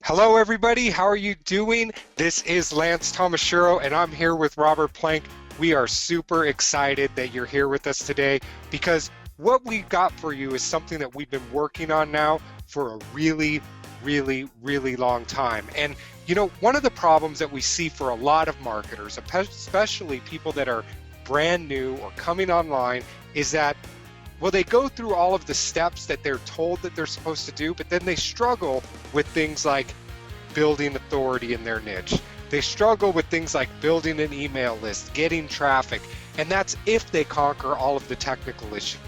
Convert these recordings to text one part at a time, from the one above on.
Hello, everybody. How are you doing? This is Lance Tamashiro, and I'm here with Robert Plank. We are super excited that you're here with us today because what we got for you is something that we've been working on now for a really long time. And one of the problems that we see for a lot of marketers, especially people that are brand new or coming online, is that they go through all of the steps that they're told that they're supposed to do, but then they struggle with things like building authority in their niche. They struggle with things like building an email list, getting traffic, and that's if they conquer all of the technical issues.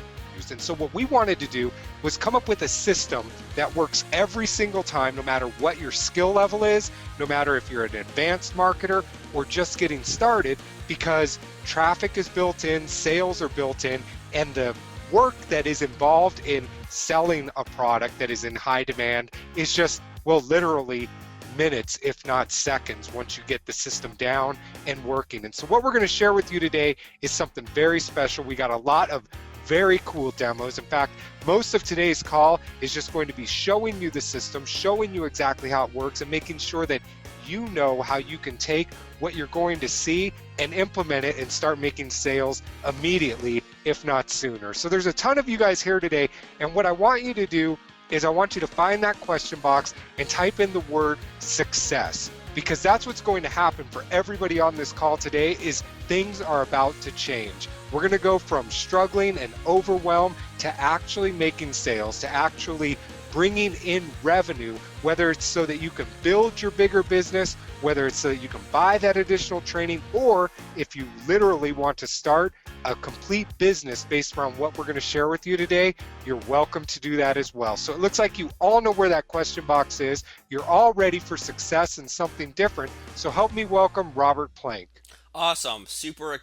And so what we wanted to do was come up with a system that works every single time, no matter what your skill level is, no matter if you're an advanced marketer or just getting started, because traffic is built in, sales are built in, and the work that is involved in selling a product that is in high demand is just, literally minutes, if not seconds, once you get the system down and working. And so what we're going to share with you today is something very special. We got a lot of very cool demos. In fact, most of today's call is just going to be showing you the system, showing you exactly how it works, and making sure that you know how you can take what you're going to see and implement it and start making sales immediately, if not sooner. So there's a ton of you guys here today, and what I want you to do is I want you to find that question box and type in the word success, because that's what's going to happen for everybody on this call today. Is things are about to change. We're going to go from struggling and overwhelmed to actually making sales, to actually bringing in revenue, whether it's so that you can build your bigger business, whether it's so that you can buy that additional training, or if you literally want to start a complete business based around what we're going to share with you today, you're welcome to do that as well. So it looks like you all know where that question box is. You're all ready for success and something different. So help me welcome Robert Plank. Awesome. Super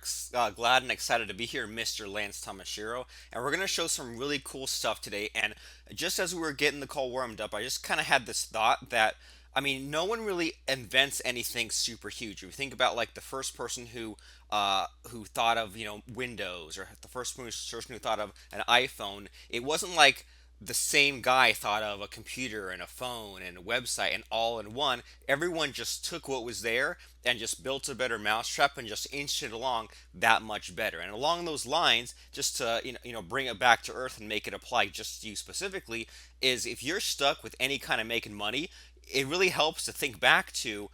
glad and excited to be here, Mr. Lance Tamashiro. And we're going to show some really cool stuff today. And just as we were getting the call warmed up, I just kind of had this thought that, no one really invents anything super huge. If you think about like the first person who thought of, Windows, or the first person who thought of an iPhone, it wasn't like the same guy thought of a computer and a phone and a website and all in one. Everyone just took what was there and just built a better mousetrap and just inched it along that much better. And along those lines, just to bring it back to earth and make it apply just to you specifically, is if you're stuck with any kind of making money, it really helps to think back to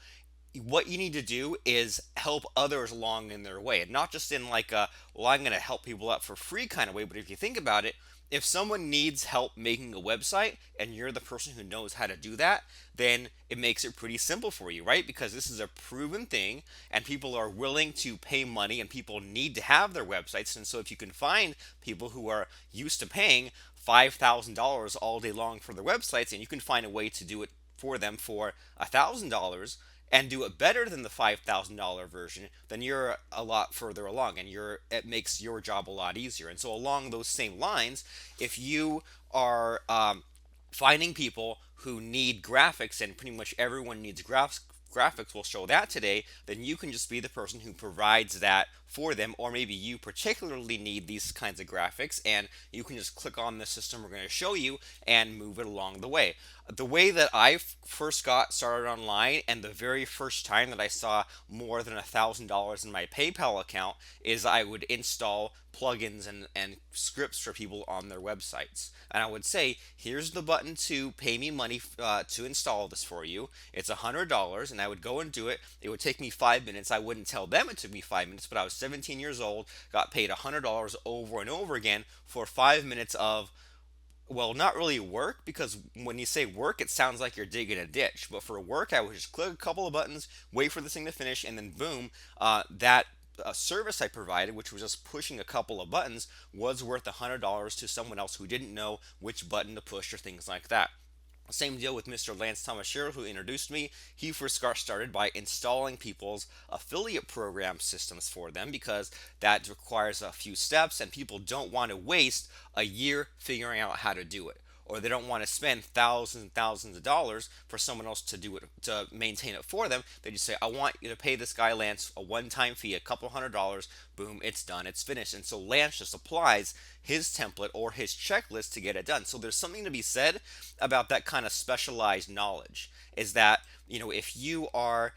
what you need to do is help others along in their way, and not just in like a, well, I'm going to help people out for free kind of way. But if you think about it, if someone needs help making a website and you're the person who knows how to do that, then it makes it pretty simple for you, right? Because this is a proven thing and people are willing to pay money and people need to have their websites. And so if you can find people who are used to paying $5,000 all day long for their websites, and you can find a way to do it for them for $1,000 and do it better than the $5,000 version, then you're a lot further along, and it makes your job a lot easier. And so along those same lines, if you are finding people who need graphics, and pretty much everyone needs graphics, we'll show that today, then you can just be the person who provides that for them. Or maybe you particularly need these kinds of graphics and you can just click on the system we're going to show you and move it along the way. The way that I first got started online, and the very first time that I saw more than $1,000 in my PayPal account, is I would install plugins and scripts for people on their websites. And I would say, here's the button to pay me money to install this for you. It's $100, and I would go and do it. It would take me 5 minutes. I wouldn't tell them it took me 5 minutes, but I was 17 years old, got paid $100 over and over again for 5 minutes of, well, not really work, because when you say work, it sounds like you're digging a ditch. But for work, I would just click a couple of buttons, wait for this thing to finish, and then boom, that service I provided, which was just pushing a couple of buttons, was worth $100 to someone else who didn't know which button to push or things like that. Same deal with Mr. Lance Tamashiro, who introduced me. He first got started by installing people's affiliate program systems for them, because that requires a few steps and people don't want to waste a year figuring out how to do it. Or they don't want to spend thousands and thousands of dollars for someone else to do it, to maintain it for them. They just say, I want you to pay this guy Lance a one-time fee, a couple $100. Boom, it's done, it's finished. And so Lance just applies his template or his checklist to get it done. So there's something to be said about that kind of specialized knowledge. Is that, if you are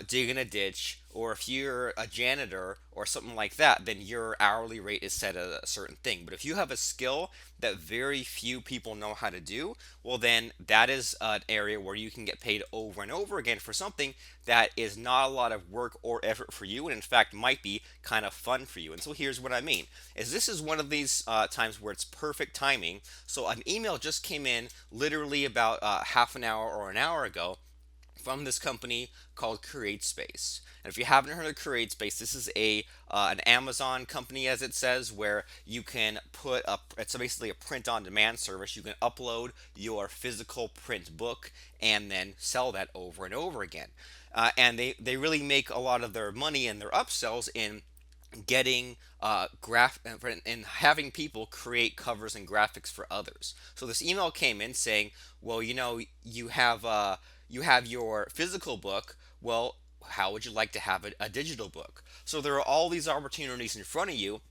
digging a ditch, or if you're a janitor or something like that, then your hourly rate is set at a certain thing. But if you have a skill that very few people know how to do, well, then that is an area where you can get paid over and over again for something that is not a lot of work or effort for you, and in fact might be kind of fun for you. And so here's what I mean: is this is one of these times where it's perfect timing. So an email just came in literally about half an hour or an hour ago from this company called CreateSpace. And if you haven't heard of CreateSpace, this is a an Amazon company, as it says, where you can put up. It's basically a print-on-demand service. You can upload your physical print book and then sell that over and over again. And they really make a lot of their money and their upsells in getting graph and having people create covers and graphics for others. So this email came in saying, well, you have your physical book. Well, how would you like to have a digital book? So there are all these opportunities in front of you.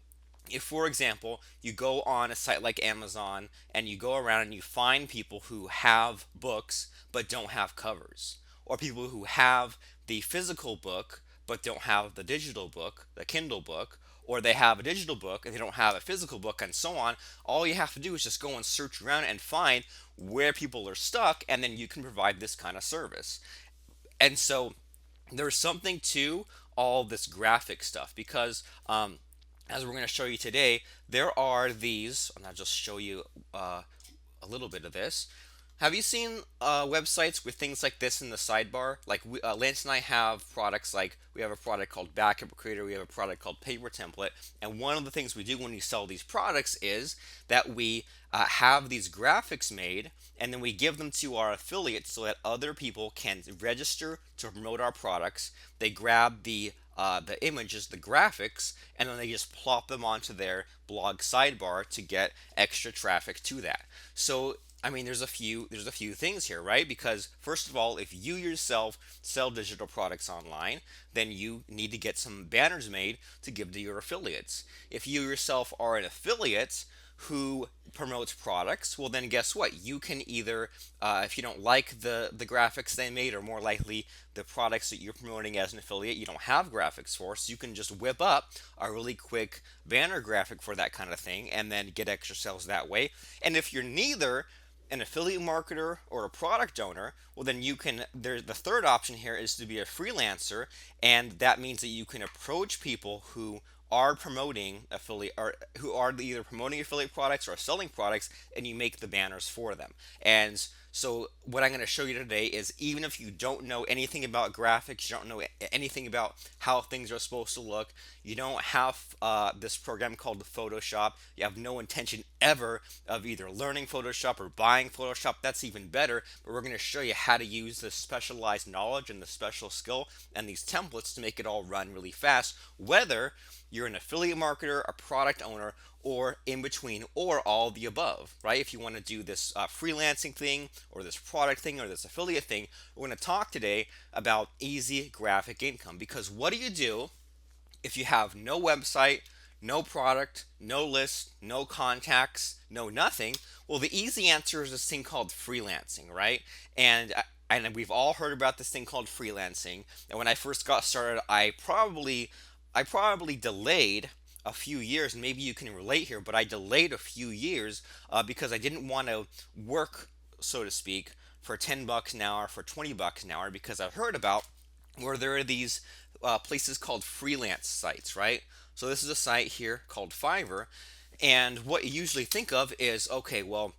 If, for example, you go on a site like Amazon and you go around and you find people who have books but don't have covers, or people who have the physical book but don't have the digital book, the Kindle book, or they have a digital book and they don't have a physical book, and so on, all you have to do is just go and search around and find where people are stuck, and then you can provide this kind of service. And so there's something to all this graphic stuff because as we're going to show you today, there are these, and I'll just show you a little bit of this. Have you seen websites with things like this in the sidebar? Like Lance and I have products like, we have a product called Backup Creator, we have a product called Paper Template, and one of the things we do when we sell these products is that we have these graphics made, and then we give them to our affiliates so that other people can register to promote our products. They grab the images, the graphics, and then they just plop them onto their blog sidebar to get extra traffic to that. So I mean, there's a few things here, right? Because first of all, if you yourself sell digital products online, then you need to get some banners made to give to your affiliates. If you yourself are an affiliate who promotes products, well then guess what? You can either, if you don't like the graphics they made, or more likely the products that you're promoting as an affiliate you don't have graphics for, so you can just whip up a really quick banner graphic for that kind of thing and then get extra sales that way. And if you're neither an affiliate marketer or a product owner, well then you can, there's the third option here is to be a freelancer, and that means that you can approach people who are promoting affiliate, or who are either promoting affiliate products or selling products, and you make the banners for them. And so what I'm going to show you today is, even if you don't know anything about graphics, you don't know anything about how things are supposed to look, you don't have this program called Photoshop, you have no intention ever of either learning Photoshop or buying Photoshop, that's even better. But we're going to show you how to use the specialized knowledge and the special skill and these templates to make it all run really fast, whether you're an affiliate marketer, a product owner, or in between, or all the above, right? If you want to do this freelancing thing, or this product thing, or this affiliate thing, we're going to talk today about easy graphic income. Because what do you do if you have no website, no product, no list, no contacts, no nothing? Well, the easy answer is this thing called freelancing, right? And we've all heard about this thing called freelancing. And when I first got started, I probably delayed a few years. Maybe you can relate here, but I delayed a few years because I didn't want to work, so to speak, for $10 an hour, for $20 an hour, because I've heard about where there are these places called freelance sites, right? So this is a site here called Fiverr, and what you usually think of is, okay, well,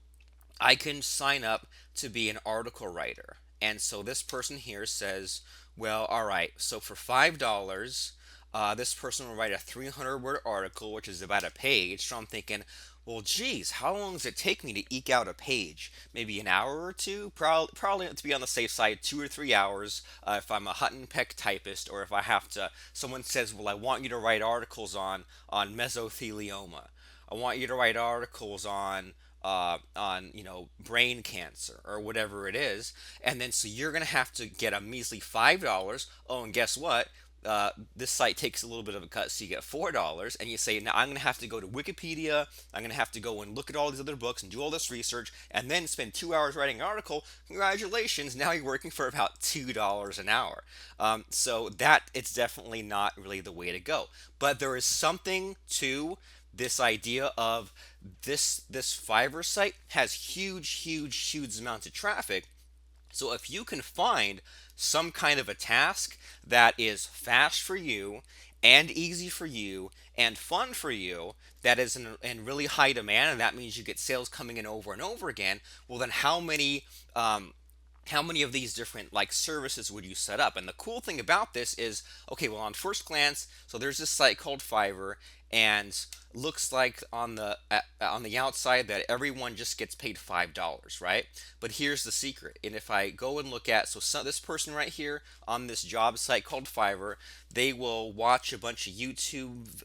I can sign up to be an article writer. And so this person here says, well, all right, so for $5, this person will write a 300-word article, which is about a page. So I'm thinking, well, geez, how long does it take me to eke out a page? Maybe an hour or two? Probably to be on the safe side, 2 or 3 hours if I'm a hut and peck typist, or if I have to, someone says, well, I want you to write articles on mesothelioma. I want you to write articles on brain cancer or whatever it is, and then so you're gonna have to get a measly $5. Oh, and guess what? this site takes a little bit of a cut, so you get $4, and you say, now I'm going to have to go to Wikipedia, I'm going to have to go and look at all these other books and do all this research, and then spend 2 hours writing an article. Congratulations, now you're working for about $2 an hour. So that it's definitely not really the way to go. But there is something to this idea of this Fiverr site has huge amounts of traffic. So if you can find some kind of a task that is fast for you and easy for you and fun for you, that is in really high demand, and that means you get sales coming in over and over again, well then how many of these different like services would you set up? And the cool thing about this is, okay, well on first glance, so there's this site called Fiverr, and looks like on the outside that everyone just gets paid $5, right? But here's the secret. And if I go and look at, this person right here on this job site called Fiverr, they will watch a bunch of YouTube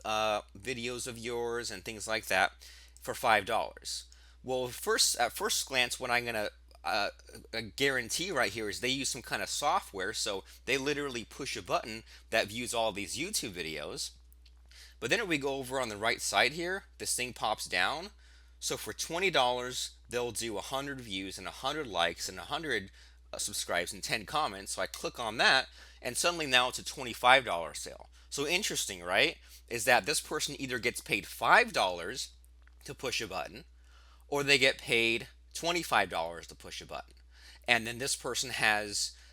videos of yours and things like that for $5. Well, at first glance, what I'm gonna guarantee right here is they use some kind of software, so they literally push a button that views all these YouTube videos. But then if we go over on the right side here, this thing pops down. So for $20, they'll do 100 views and 100 likes and 100 subscribes and 10 comments. So I click on that, and suddenly now it's a $25 sale. So interesting, right? Is that this person either gets paid $5 to push a button, or they get paid $25 to push a button. And then this person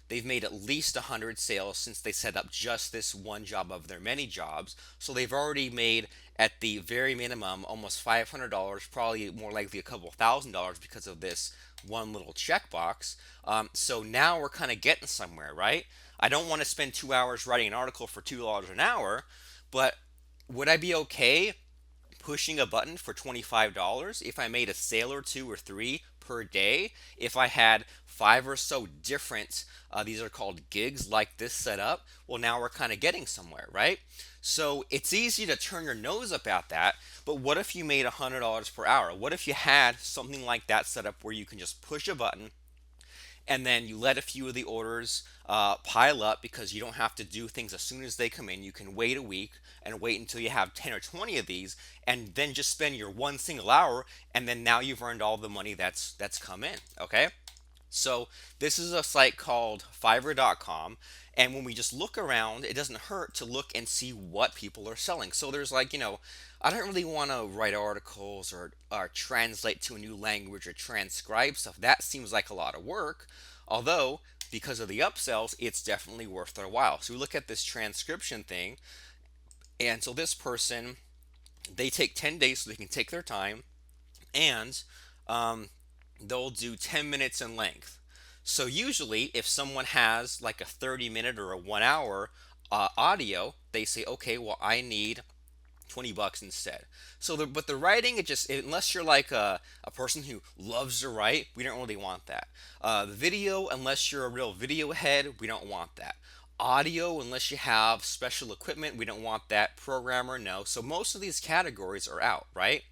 they've made at least 100 sales since they set up just this one job of their many jobs. So they've already made, at the very minimum, almost $500, probably more likely a couple $1,000 because of this one little checkbox. So now we're kind of getting somewhere, right? I don't want to spend 2 hours writing an article for $2 an hour, but would I be okay pushing a button for $25 if I made a sale or two or three per day? If I had five or so different, these are called gigs like this set up, well, now we're kind of getting somewhere, right? So it's easy to turn your nose up at that, but what if you made $100 per hour? What if you had something like that set up where you can just push a button, and then you let a few of the orders pile up, because you don't have to do things as soon as they come in. You can wait a week and wait until you have 10 or 20 of these, and then just spend your one single hour, and then now you've earned all the money that's come in. Okay, so this is a site called Fiverr.com, and when we just look around, it doesn't hurt to look and see what people are selling. So there's like, I don't really want to write articles or translate to a new language or transcribe stuff. That seems like a lot of work. Although, because of the upsells, it's definitely worth their while. So we look at this transcription thing, and so this person, they take 10 days so they can take their time, and they'll do 10 minutes in length. So usually, if someone has like a 30-minute or a 1 hour audio, they say, okay, well, I need $20 instead. But the writing, unless you're like a person who loves to write, we don't really want that. The video, unless you're a real video head, we don't want that. Audio, unless you have special equipment, we don't want that. Programmer, no. So most of these categories are out, right?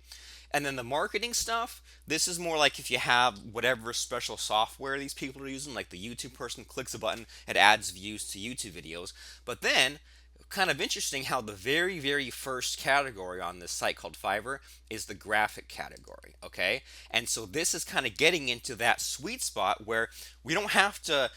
And then the marketing stuff, this is more like if you have whatever special software these people are using, like the YouTube person clicks a button, it adds views to YouTube videos. But then, kind of interesting how the very first category on this site called Fiverr is the graphic category, okay? And so this is kind of getting into that sweet spot where we don't have to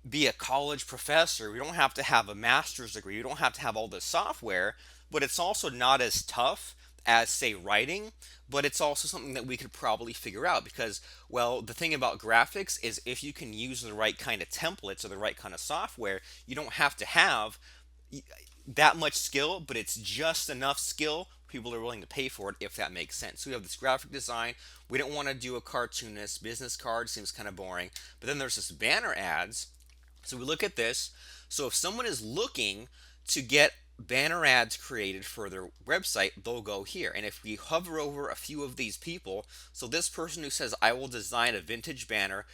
be a college professor, we don't have to have a master's degree, we don't have to have all this software, but it's also not as tough as, say, writing, but it's also something that we could probably figure out because, well, the thing about graphics is if you can use the right kind of templates or the right kind of software, you don't have to have that much skill, but it's just enough skill people are willing to pay for it, if that makes sense. So we have this graphic design. We don't want to do a cartoonist. Business card seems kind of boring. But then there's this banner ads. So we look at this. So if someone is looking to get banner ads created for their website, they'll go here. And if we hover over a few of these people, so this person who says, I will design a vintage banner,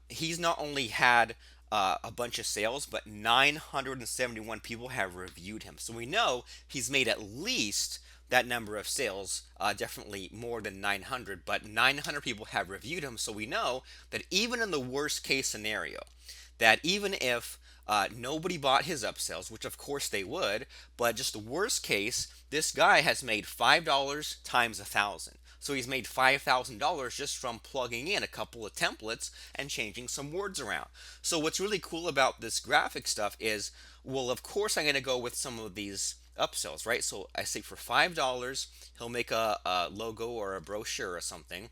he's not only had a bunch of sales, but 971 people have reviewed him. So we know he's made at least that number of sales, definitely more than 900, but 900 people have reviewed him. So we know that even in the worst case scenario, that even if Nobody bought his upsells, which of course they would, but just the worst case, this guy has made $5 times 1,000. So he's made $5,000 just from plugging in a couple of templates and changing some words around. So what's really cool about this graphic stuff is, well, of course I'm going to go with some of these upsells, right? So I say for $5, he'll make a logo or a brochure or something.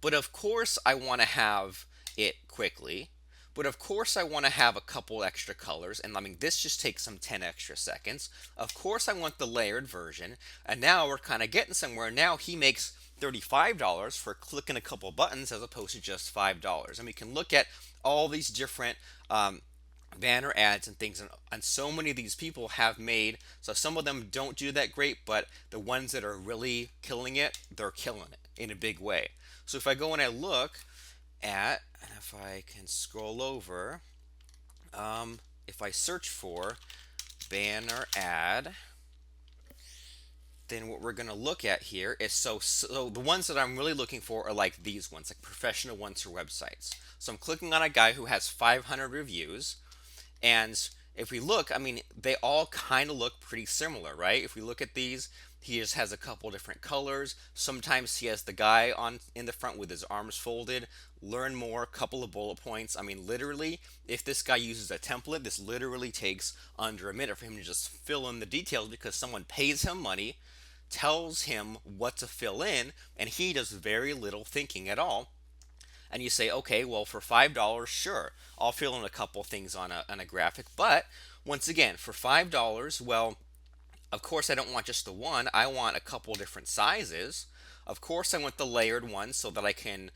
But of course, I want to have it quickly. But of course, I want to have a couple extra colors. And I mean, this just takes some 10 extra seconds. Of course, I want the layered version. And now we're kind of getting somewhere. Now he makes $35 for clicking a couple buttons as opposed to just $5. And we can look at all these different banner ads and things, and so many of these people have made, so some of them don't do that great, but the ones that are really killing it, they're killing it in a big way. So if I go and I look at, and if I can scroll over, if I search for banner ad, then what we're going to look at here is, so the ones that I'm really looking for are like these ones, like professional ones for websites. So I'm clicking on a guy who has 500 reviews. And if we look, I mean, they all kind of look pretty similar, right? If we look at these, he just has a couple different colors. Sometimes he has the guy on in the front with his arms folded. Learn more, couple of bullet points. I mean, literally, if this guy uses a template, this literally takes under a minute for him to just fill in the details because someone pays him money, tells him what to fill in, and he does very little thinking at all. And you say, okay, well, for $5, sure, I'll fill in a couple things on a graphic. But once again, for $5, well, of course, I don't want just the one. I want a couple different sizes. Of course, I want the layered one so that I can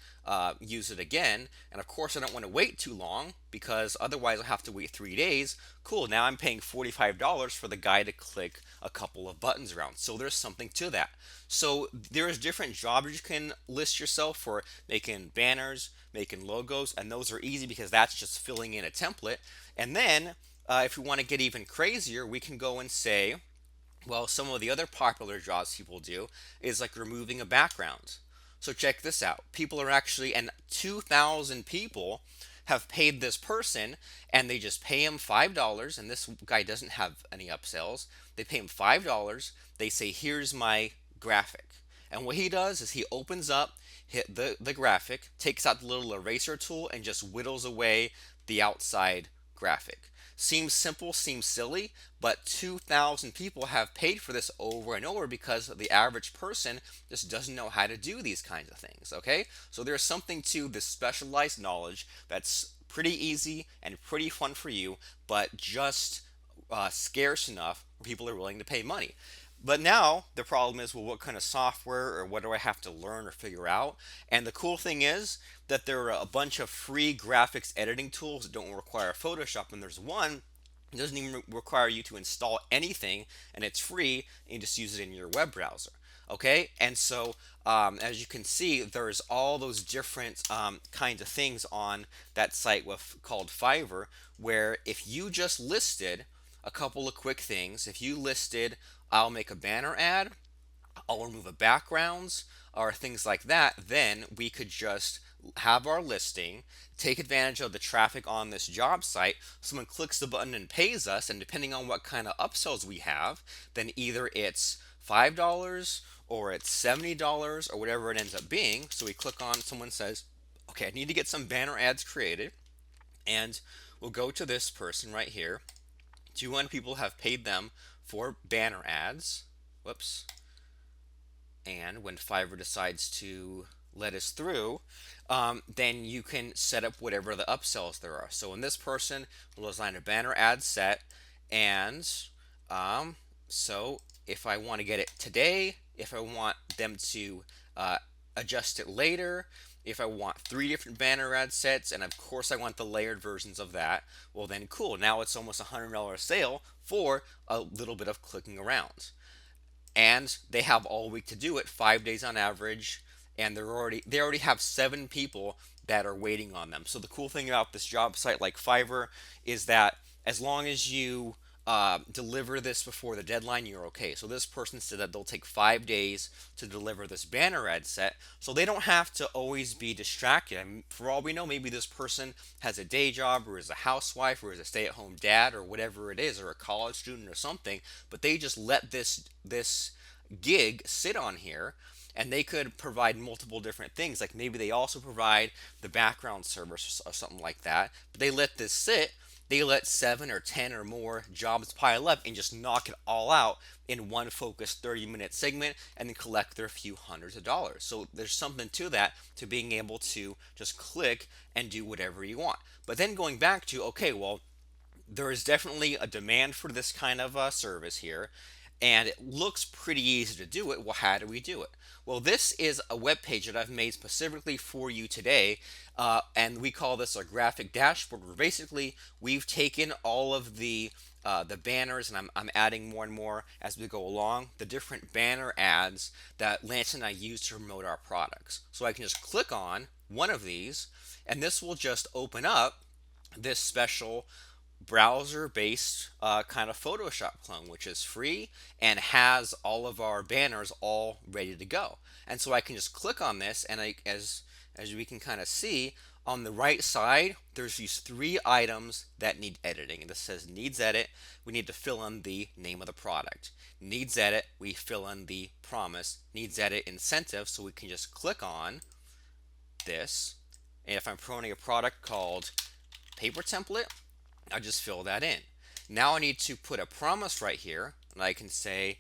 use it again. And of course, I don't want to wait too long because otherwise I'll have to wait 3 days. Cool, now I'm paying $45 for the guy to click a couple of buttons around. So there's something to that. So there's different jobs you can list yourself for making banners, making logos, and those are easy because that's just filling in a template. And then if we want to get even crazier, we can go and say, well, some of the other popular jobs people do is like removing a background. So check this out. People are actually, and 2,000 people have paid this person, and they just pay him $5. And this guy doesn't have any upsells. They pay him $5. They say, here's my graphic. And what he does is he opens up hit the graphic, takes out the little eraser tool, and just whittles away the outside graphic. Seems simple, seems silly, but 2,000 people have paid for this over and over because the average person just doesn't know how to do these kinds of things, okay? So there's something to this specialized knowledge that's pretty easy and pretty fun for you, but just scarce enough where people are willing to pay money. But now the problem is, well, what kind of software or what do I have to learn or figure out? And the cool thing is that there are a bunch of free graphics editing tools that don't require Photoshop, and there's one that doesn't even require you to install anything, and it's free, and you just use it in your web browser. Okay, and so as you can see, there's all those different kinds of things on that site called Fiverr, where if you just listed a couple of quick things, if you listed, I'll make a banner ad, I'll remove a backgrounds or things like that, then we could just have our listing, take advantage of the traffic on this job site. Someone clicks the button and pays us, and depending on what kind of upsells we have, then either it's $5 or it's $70 or whatever it ends up being. So we click on, someone says, okay, I need to get some banner ads created, and we'll go to this person right here. 200 people have paid them for banner ads. Whoops. And when Fiverr decides to let us through, then you can set up whatever the upsells there are. So in this person, we'll design a banner ad set. And so if I want to get it today, if I want them to adjust it later, if I want 3 different banner ad sets, and of course I want the layered versions of that, well then cool, now it's almost $100 sale for a little bit of clicking around. And they have all week to do it, 5 days on average, and they already have 7 people that are waiting on them. So the cool thing about this job site like Fiverr is that as long as you deliver this before the deadline, you're okay. So this person said that they'll take 5 days to deliver this banner ad set, so they don't have to always be distracted. I mean, for all we know, maybe this person has a day job, or is a housewife, or is a stay-at-home dad, or whatever it is, or a college student or something. But they just let this gig sit on here, and they could provide multiple different things. Like maybe they also provide the background service or something like that, but they let this sit. They let 7 or 10 or more jobs pile up and just knock it all out in one focused 30-minute segment, and then collect their few hundreds of dollars. So there's something to that, to being able to just click and do whatever you want. But then going back to, okay, well, there is definitely a demand for this kind of service here, and it looks pretty easy to do it. Well, how do we do it? Well, this is a web page that I've made specifically for you today, and we call this a graphic dashboard, where basically we've taken all of the banners, and I'm adding more and more as we go along, the different banner ads that Lance and I use to promote our products. So I can just click on one of these, and this will just open up this special browser-based kind of Photoshop clone, which is free and has all of our banners all ready to go. And so I can just click on this, and as we can kind of see on the right side, there's these 3 items that need editing. And this says needs edit. We need to fill in the name of the product. Needs edit. We fill in the promise. Needs edit incentive. So we can just click on this. And if I'm promoting a product called paper template, I just fill that in. Now I need to put a promise right here, and I can say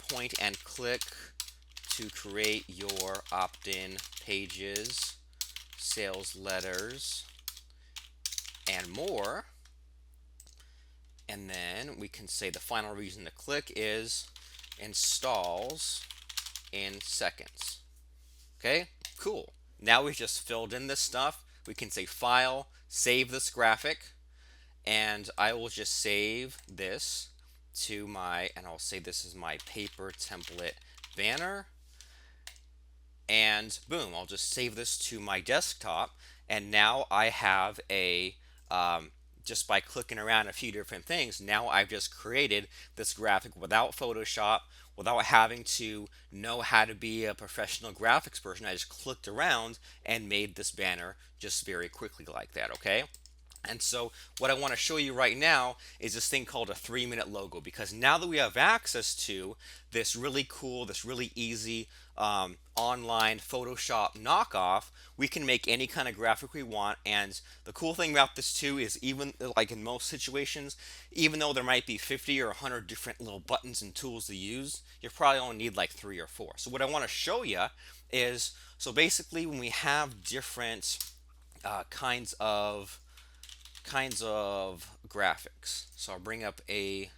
point and click to create your opt-in pages, sales letters, and more. And then we can say the final reason to click is installs in seconds. Okay, cool. Now we've just filled in this stuff. We can say file, save this graphic, and I will just save this to my, and I'll say this is my paper template banner, and boom, I'll just save this to my desktop. And now I have a just by clicking around a few different things, now I've just created this graphic without Photoshop, without having to know how to be a professional graphics person. I just clicked around and made this banner just very quickly like that, okay? And so what I want to show you right now is this thing called a 3-minute logo, because now that we have access to this really cool, this really easy online Photoshop knockoff, we can make any kind of graphic we want. And the cool thing about this too is, even like in most situations, even though there might be 50 or 100 different little buttons and tools to use, you probably only need like 3 or 4. So what I want to show you is, so basically when we have different kinds of graphics. So I'll bring up a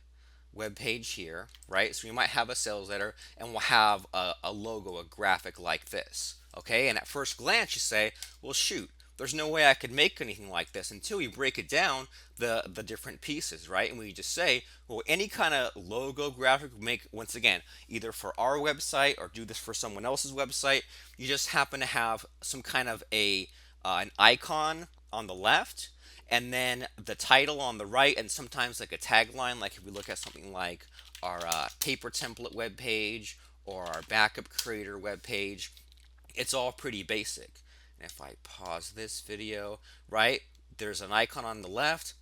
web page here, right? So we might have a sales letter, and we'll have a logo, a graphic like this, okay? And at first glance you say, well, shoot, there's no way I could make anything like this, until you break it down, the different pieces, right? And we just say, well, any kind of logo graphic we make, once again, either for our website or do this for someone else's website, you just happen to have some kind of an icon on the left, and then the title on the right, and sometimes like a tagline. Like if we look at something like our paper template web page or our backup creator web page, it's all pretty basic. And if I pause this video, right, there's an icon on the left,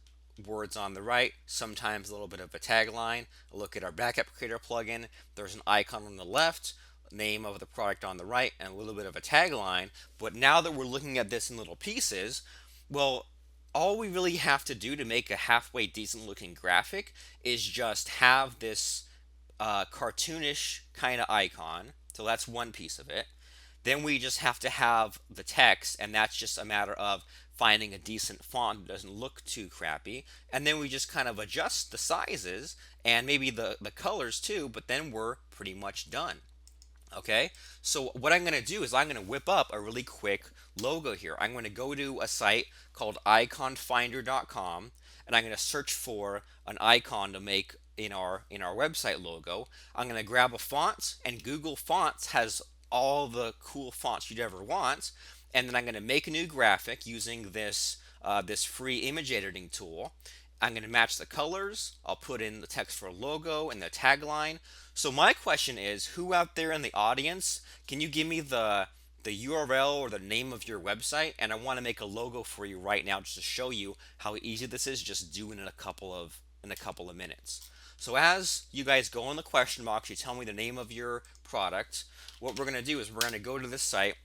words on the right, sometimes a little bit of a tagline. Look at our backup creator plugin, there's an icon on the left, name of the product on the right, and a little bit of a tagline. But now that we're looking at this in little pieces, well, all we really have to do to make a halfway decent looking graphic is just have this cartoonish kind of icon. So that's one piece of it. Then we just have to have the text, and that's just a matter of finding a decent font that doesn't look too crappy. And then we just kind of adjust the sizes and maybe the colors too, but then we're pretty much done. Okay, so what I'm going to do is I'm going to whip up a really quick logo here. I'm going to go to a site called iconfinder.com, and I'm going to search for an icon to make in our website logo. I'm going to grab a font, and Google Fonts has all the cool fonts you'd ever want. And then I'm going to make a new graphic using this free image editing tool. I'm going to match the colors. I'll put in the text for logo and the tagline. So my question is, who out there in the audience, can you give me the URL or the name of your website? And I want to make a logo for you right now just to show you how easy this is, just doing it in a couple of minutes. So as you guys go in the question box, you tell me the name of your product. What we're going to do is we're going to go to this site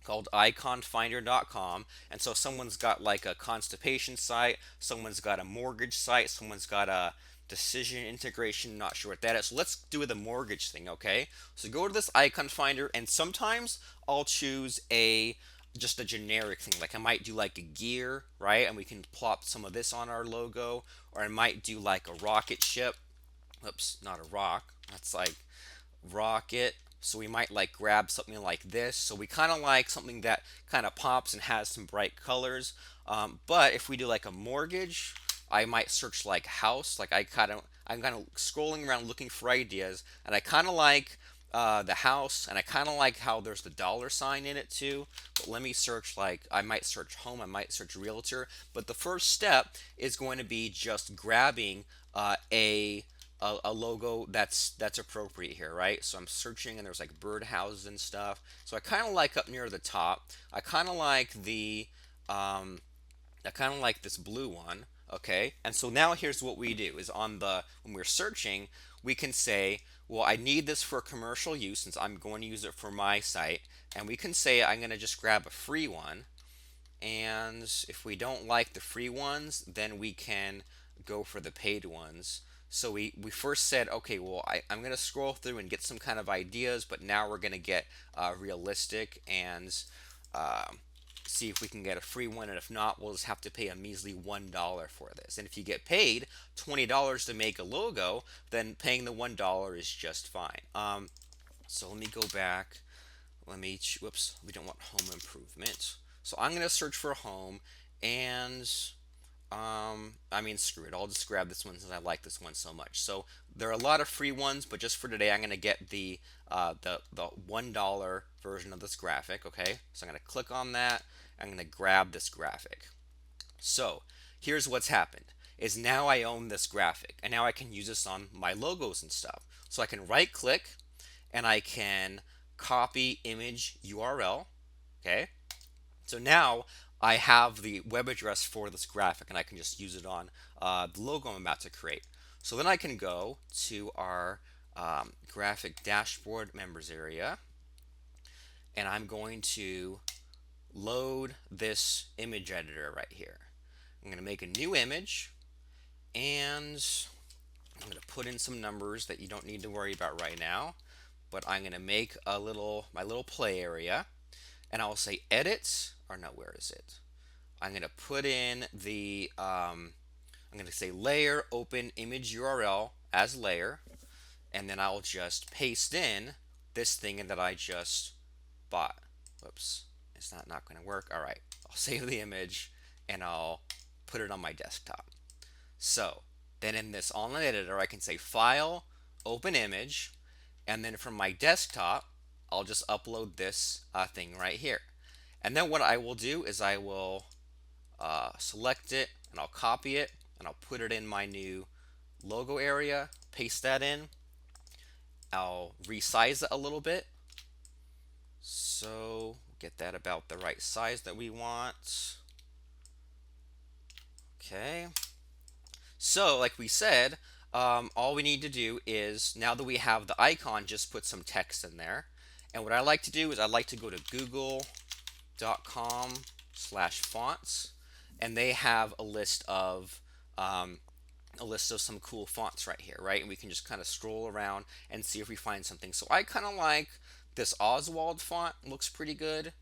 called iconfinder.com. And so someone's got like a constipation site, someone's got a mortgage site, someone's got a decision integration, not sure what that is. So let's do the mortgage thing, okay? So go to this icon finder, and sometimes I'll choose a just a generic thing. Like I might do like a gear, right? And we can plop some of this on our logo, or I might do like a rocket ship. Oops, not a rock. That's like rocket. So we might like grab something like this. So we kind of like something that kind of pops and has some bright colors. But if we do like a mortgage, I might search like house. Like I'm kind of scrolling around looking for ideas, and I kind of like the house, and I kind of like how there's the dollar sign in it too. But let me search, like I might search home, I might search realtor. But the first step is going to be just grabbing a logo that's appropriate here, right? So I'm searching, and there's like birdhouses and stuff. So I kind of like up near the top. I kind of like I kind of like this blue one, okay? And so now here's what we do is when we're searching, we can say, well, I need this for commercial use since I'm going to use it for my site. And we can say I'm going to just grab a free one. And if we don't like the free ones, then we can go for the paid ones. So we first said, okay, well, I'm going to scroll through and get some kind of ideas, but now we're going to get realistic and uh, see if we can get a free one. And if not, we'll just have to pay a measly $1 for this. And if you get paid $20 to make a logo, then paying the $1 is just fine. So let me go back. Whoops, we don't want home improvement. So I'm going to search for home, and I mean, screw it. I'll just grab this one since I like this one so much. So there are a lot of free ones, but just for today, I'm going to get the $1 version of this graphic. Okay, so I'm going to click on that. I'm going to grab this graphic. So here's what's happened: is now I own this graphic, and now I can use this on my logos and stuff. So I can right click, and I can copy image URL. Okay, so now I have the web address for this graphic, and I can just use it on the logo I'm about to create. So then I can go to our graphic dashboard members area, and I'm going to load this image editor right here. I'm going to make a new image, and I'm going to put in some numbers that you don't need to worry about right now, but I'm going to make my little play area, and I'll say edit, or no, where is it? I'm going to put in I'm going to say layer open image URL as layer, and then I'll just paste in this thing that I just bought. Whoops, it's not going to work. All right, I'll save the image, and I'll put it on my desktop. So then in this online editor, I can say file, open image, and then from my desktop, I'll just upload this thing right here. And then what I will do is I will select it, and I'll copy it, and I'll put it in my new logo area, paste that in. I'll resize it a little bit, so get that about the right size that we want. Okay, so like we said, all we need to do is, now that we have the icon, just put some text in there. And what I like to do is I like to go to google.com/fonts, and they have a list of some cool fonts right here, right? And we can just kind of scroll around and see if we find something. So I kind of like this Oswald font, looks pretty good,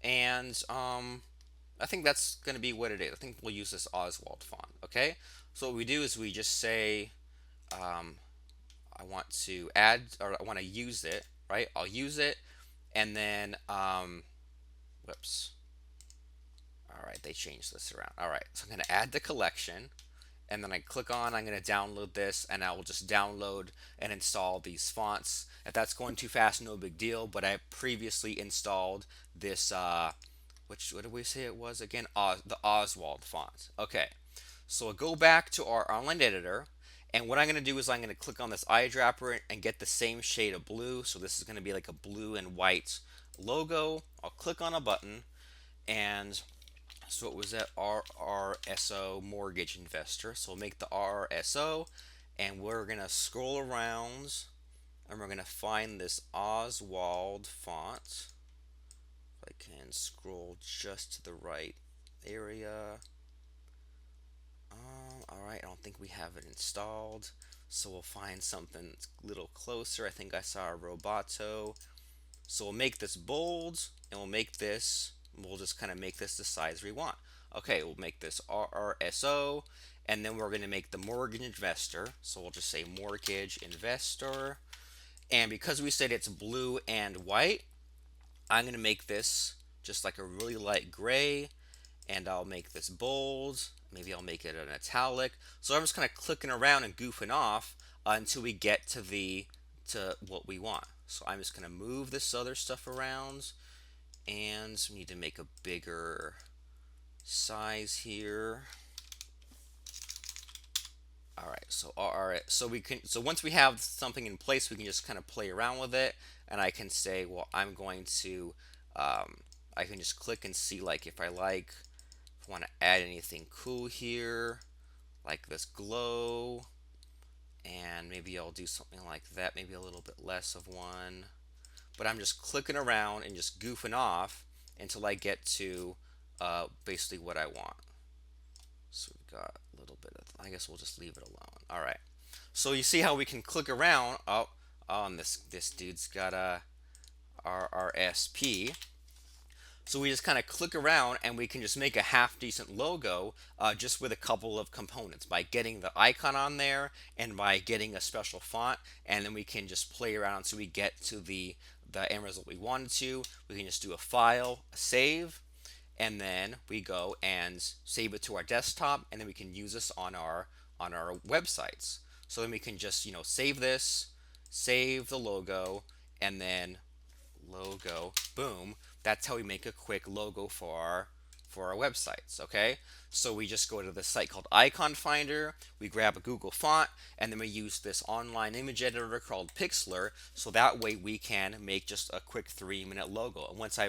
and I think that's going to be what it is. I think we'll use this Oswald font. Okay, so what we do is we just say I want to add, or I want to use it, right? I'll use it, and then whoops. All right, they changed this around. All right, so I'm going to add the collection, and then I click on, I'm going to download this, and I will just download and install these fonts. If that's going too fast, no big deal, but I previously installed this what did we say it was again? The Oswald font. Okay, So I'll go back to our online editor, and what I'm going to do is I'm going to click on this eyedropper and get the same shade of blue. So this is going to be like a blue and white logo. I'll click on a button, and so it was that RRSO mortgage investor. So we'll make the RRSO, and we're going to scroll around, and we're going to find this Oswald font. If I can scroll just to the right area. Alright, I don't think we have it installed. So we'll find something a little closer. I think I saw a Roboto. So we'll make this bold, and we'll just kind of make this the size we want. Okay, we'll make this RRSO, and then we're going to make the mortgage investor. So we'll just say mortgage investor. And because we said it's blue and white, I'm going to make this just like a really light gray, and I'll make this bold. Maybe I'll make it an italic. So I'm just kind of clicking around and goofing off until we get to what we want. So I'm just going to move this other stuff around, and we need to make a bigger size here. All right, so once we have something in place, we can just kind of play around with it, and I can say, well, I'm going to I can just click and see, like, if I want to add anything cool here, like this glow, and maybe I'll do something like that, maybe a little bit less of one. But I'm just clicking around and just goofing off until I get to basically what I want. So we've got a little bit of, I guess we'll just leave it alone. All right. So you see how we can click around. And this dude's got a RRSP. So we just kind of click around, and we can just make a half decent logo just with a couple of components by getting the icon on there and by getting a special font, and then we can just play around so we get to the end result we wanted to. We can just do a file, a save, and then we go and save it to our desktop, and then we can use this on our websites. So then we can just save this, save the logo, and then logo, boom. That's how we make a quick logo for our websites. Okay, so we just go to the site called Icon Finder, we grab a Google font, and then we use this online image editor called Pixlr, so that way we can make just a quick 3-minute logo. And once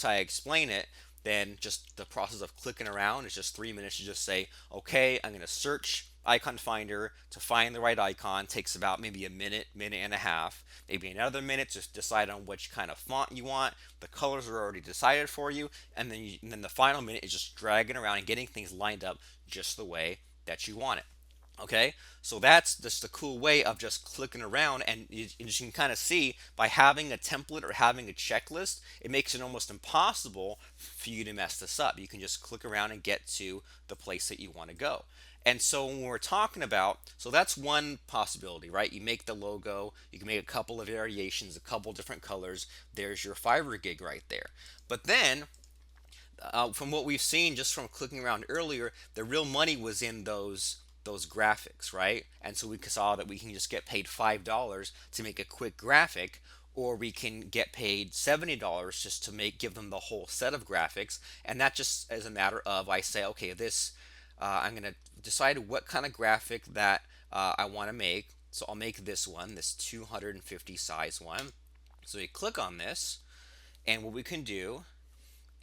I explain it, then just the process of clicking around is just 3 minutes to just say, okay, I'm going to search Icon Finder to find the right icon. Takes about maybe a minute and a half, maybe another minute to decide on which kind of font you want. The colors are already decided for you, and then the final minute is just dragging around and getting things lined up just the way that you want it. Okay, so that's just a cool way of just clicking around, and you can kind of see by having a template or having a checklist, it makes it almost impossible for you to mess this up. You can just click around and get to the place that you want to go. And so when we're talking about, so that's one possibility, right? You make the logo, you can make a couple of variations, a couple different colors. There's your Fiverr gig right there. But then from what we've seen just from clicking around earlier, the real money was in those graphics, right? And so we saw that we can just get paid $5 to make a quick graphic, or we can get paid $70 just to give them the whole set of graphics. And that just is a matter of, I say, okay, I'm going to decide what kind of graphic that I want to make. So I'll make this one, this 250 size one. So we click on this, and what we can do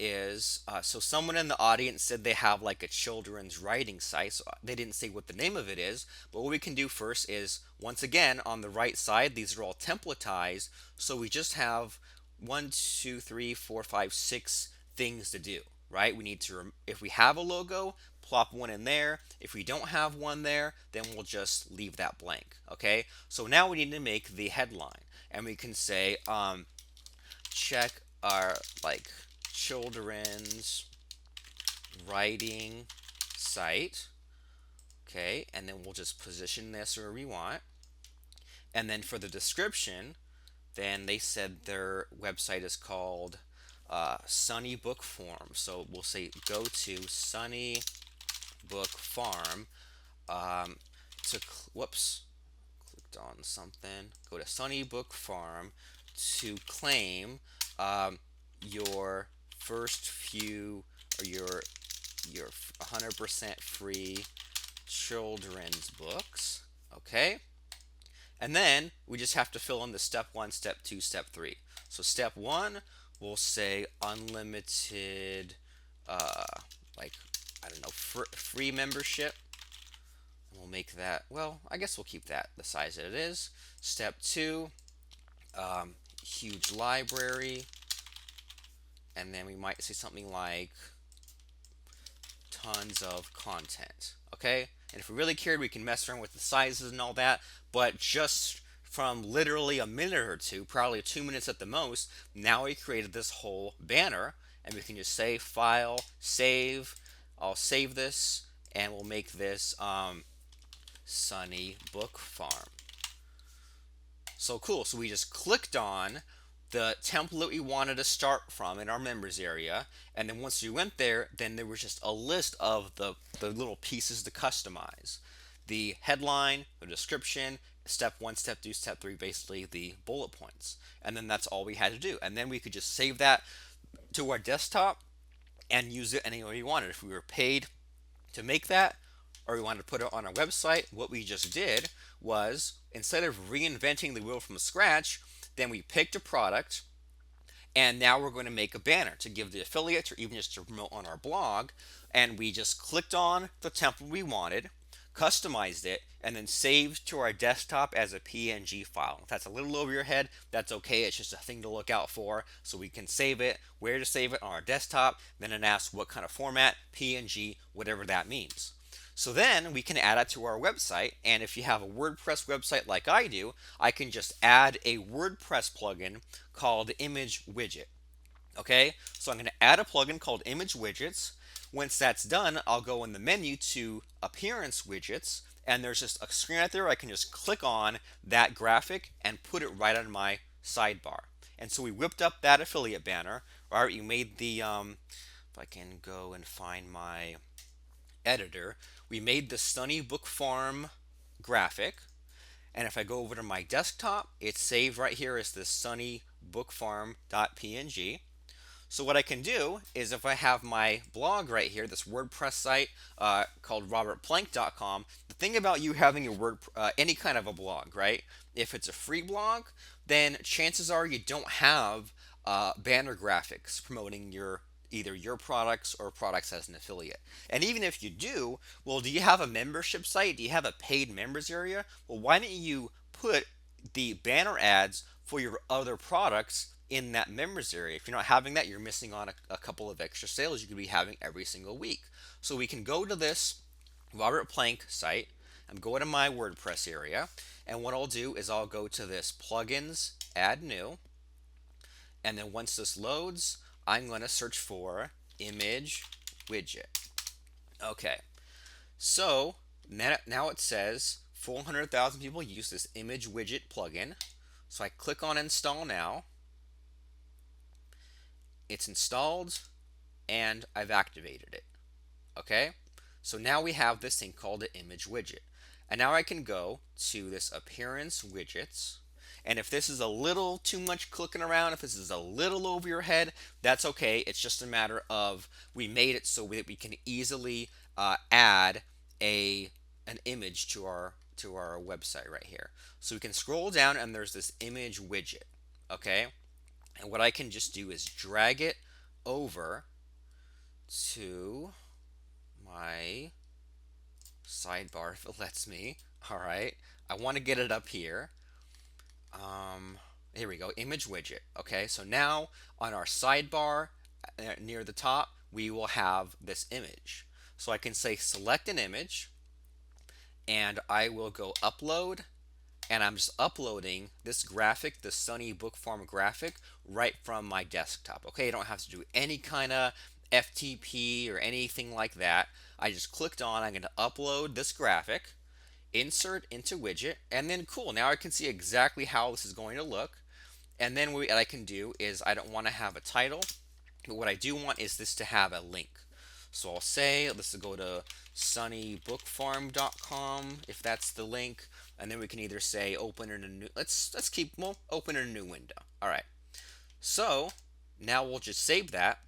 is so someone in the audience said they have like a children's writing site. So they didn't say what the name of it is, but what we can do first is, once again, on the right side, these are all templatized, so we just have 1, 2, 3, 4, 5, 6 things to do, right? We need to, if we have a logo, plop one in there. If we don't have one there, then we'll just leave that blank. Okay, so now we need to make the headline, and we can say check our children's writing site. Okay, and then we'll just position this where we want. And then for the description, then they said their website is called Sunny Book Farm. So we'll say go to Sunny Book Farm whoops, clicked on something. Go to Sunny Book Farm to claim your first few, or your 100% free children's books. Okay. And then we just have to fill in the step 1, step 2, step 3. So step 1, we'll say unlimited, uh, like, I don't know, free membership. And we'll make that, well, I guess we'll keep that the size that it is. Step 2, huge library. And then we might say something like tons of content. Okay? And if we really cared, we can mess around with the sizes and all that. But just from literally a minute or two, probably 2 minutes at the most, now we created this whole banner. And we can just say file, save. I'll save this, and we'll make this Sunny Book Farm. So cool. So we just clicked on the template we wanted to start from in our members area, and then once we went there, then there was just a list of the little pieces to customize. The headline, the description, step 1, step 2, step 3, basically the bullet points. And then that's all we had to do. And then we could just save that to our desktop and use it any way we wanted. If we were paid to make that, or we wanted to put it on our website, what we just did was, instead of reinventing the wheel from scratch, then we picked a product, and now we're going to make a banner to give the affiliates or even just to promote on our blog. And we just clicked on the template we wanted, customized it, and then saved to our desktop as a PNG file. If that's a little over your head, that's okay. It's just a thing to look out for. So we can save it, where to save it on our desktop, then it asks what kind of format, PNG, whatever that means. So then we can add it to our website, and if you have a WordPress website like I do, I can just add a WordPress plugin called Image Widget. Okay, so I'm going to add a plugin called Image Widgets. Once that's done, I'll go in the menu to Appearance Widgets, and there's just a screen right there. I can just click on that graphic and put it right on my sidebar. And so we whipped up that affiliate banner. All right, you made the, if I can go and find my editor, we made the Sunny Book Farm graphic, and if I go over to my desktop, it's saved right here as the sunnybookfarm.png. So what I can do is, if I have my blog right here, this WordPress site called robertplank.com, the thing about you having your any kind of a blog, right? If it's a free blog, then chances are you don't have banner graphics promoting either your products or products as an affiliate. And even if you do, well, do you have a membership site? Do you have a paid members area? Well, why don't you put the banner ads for your other products in that members area? If you're not having that, you're missing on a couple of extra sales you could be having every single week. So we can go to this Robert Plank site. I'm going to my WordPress area, and what I'll do is I'll go to this plugins, add new, and then once this loads, I'm going to search for Image Widget. Okay, so now it says 400,000 people use this Image Widget plugin. So I click on Install Now. It's installed, and I've activated it. Okay, so now we have this thing called the Image Widget. And now I can go to this Appearance Widgets. And if this is a little too much clicking around, if this is a little over your head, that's okay. It's just a matter of, we made it so that we can easily add an image to our website right here. So we can scroll down, and there's this image widget. Okay, and what I can just do is drag it over to my sidebar if it lets me. All right, I want to get it up here. Here we go, image widget. Okay, so now on our sidebar near the top, we will have this image. So I can say select an image, and I will go upload, and I'm just uploading this graphic, the Sunny Book Farm graphic, right from my desktop. Okay, you don't have to do any kind of FTP or anything like that. I just clicked on, I'm going to upload this graphic, insert into widget, and then cool, now I can see exactly how this is going to look. And then what I can do is, I don't want to have a title, but what I do want is this to have a link. So I'll say, let's go to sunnybookfarm.com if that's the link, and then we can either say open in a new, open in a new window. All right, so now we'll just save that.